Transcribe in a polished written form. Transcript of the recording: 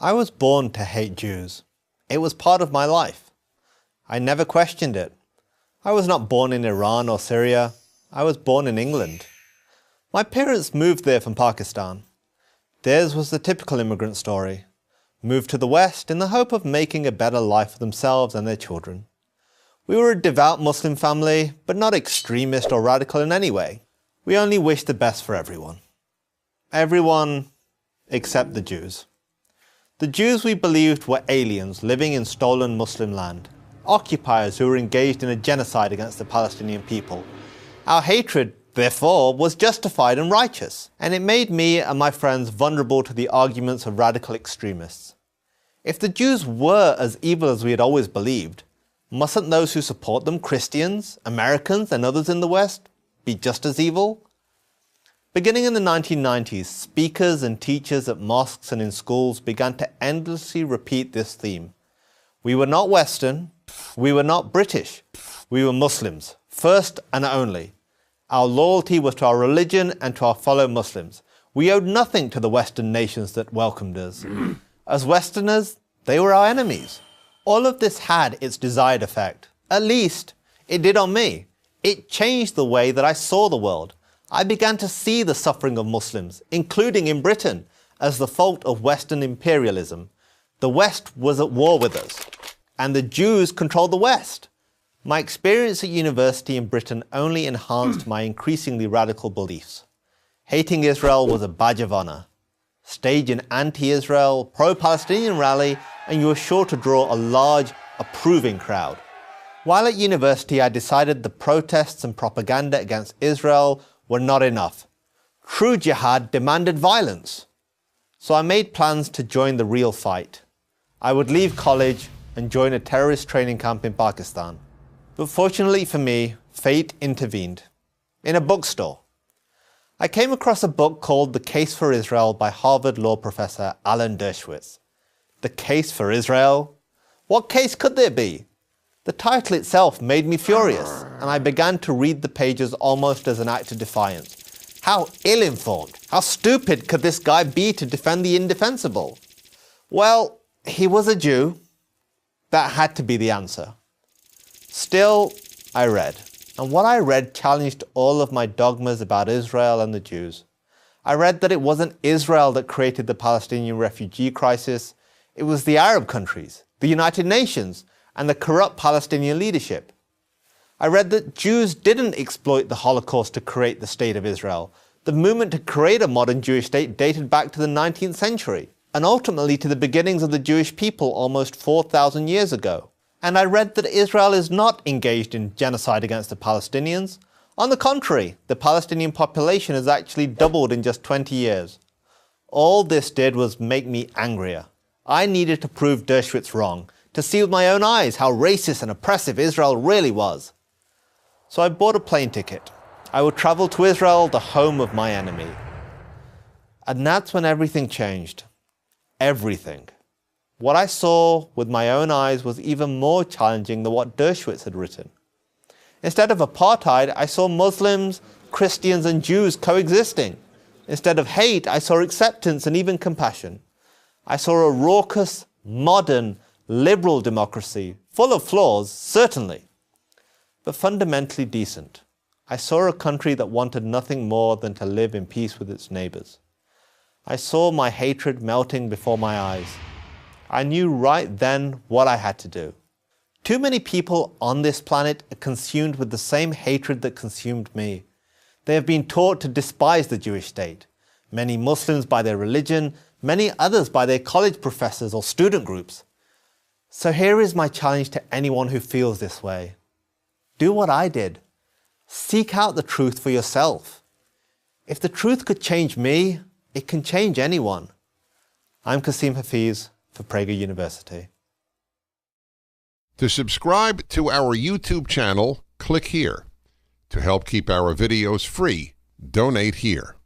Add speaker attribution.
Speaker 1: I was born to hate Jews. It was part of my life. I never questioned it. I was not born in Iran or Syria. I was born in England. My parents moved there from Pakistan. Theirs was the typical immigrant story. Moved to the West in the hope of making a better life for themselves and their children. We were a devout Muslim family, but not extremist or radical in any way. We only wished the best for everyone. Everyone except the Jews. The Jews we believed were aliens living in stolen Muslim land, occupiers who were engaged in a genocide against the Palestinian people. Our hatred, therefore, was justified and righteous, and it made me and my friends vulnerable to the arguments of radical extremists. If the Jews were as evil as we had always believed, mustn't those who support them, Christians, Americans, and others in the West, be just as evil? Beginning in the 1990s, speakers and teachers at mosques and in schools began to endlessly repeat this theme. We were not Western, we were not British, we were Muslims, first and only. Our loyalty was to our religion and to our fellow Muslims. We owed nothing to the Western nations that welcomed us. As Westerners, they were our enemies. All of this had its desired effect. At least, it did on me. It changed the way that I saw the world. I began to see the suffering of Muslims, including in Britain, as the fault of Western imperialism. The West was at war with us, and the Jews controlled the West. My experience at university in Britain only enhanced my increasingly radical beliefs. Hating Israel was a badge of honor. Stage an anti-Israel, pro-Palestinian rally, and you were sure to draw a large, approving crowd. While at university, I decided the protests and propaganda against Israel were not enough. True jihad demanded violence. So I made plans to join the real fight. I would leave college and join a terrorist training camp in Pakistan. But fortunately for me, fate intervened. In a bookstore. I came across a book called The Case for Israel by Harvard law professor Alan Dershowitz. The Case for Israel? What case could there be? The title itself made me furious, and I began to read the pages almost as an act of defiance. How ill-informed, how stupid could this guy be to defend the indefensible? Well, he was a Jew. That had to be the answer. Still, I read, and what I read challenged all of my dogmas about Israel and the Jews. I read that it wasn't Israel that created the Palestinian refugee crisis. It was the Arab countries, the United Nations, and the corrupt Palestinian leadership. I read that Jews didn't exploit the Holocaust to create the State of Israel. The movement to create a modern Jewish state dated back to the 19th century, and ultimately to the beginnings of the Jewish people almost 4,000 years ago. And I read that Israel is not engaged in genocide against the Palestinians. On the contrary, the Palestinian population has actually doubled in just 20 years. All this did was make me angrier. I needed to prove Dershowitz wrong, to see with my own eyes how racist and oppressive Israel really was. So I bought a plane ticket. I would travel to Israel, the home of my enemy. And that's when everything changed. Everything. What I saw with my own eyes was even more challenging than what Dershowitz had written. Instead of apartheid, I saw Muslims, Christians, and Jews coexisting. Instead of hate, I saw acceptance and even compassion. I saw a raucous, modern, liberal democracy, full of flaws, certainly, but fundamentally decent. I saw a country that wanted nothing more than to live in peace with its neighbors. I saw my hatred melting before my eyes. I knew right then what I had to do. Too many people on this planet are consumed with the same hatred that consumed me. They have been taught to despise the Jewish state. Many Muslims by their religion, many others by their college professors or student groups. So here is my challenge to anyone who feels this way. Do what I did. Seek out the truth for yourself. If the truth could change me, it can change anyone. I'm Qasim Hafiz for Prager University.
Speaker 2: To subscribe to our YouTube channel, click here. To help keep our videos free, donate here.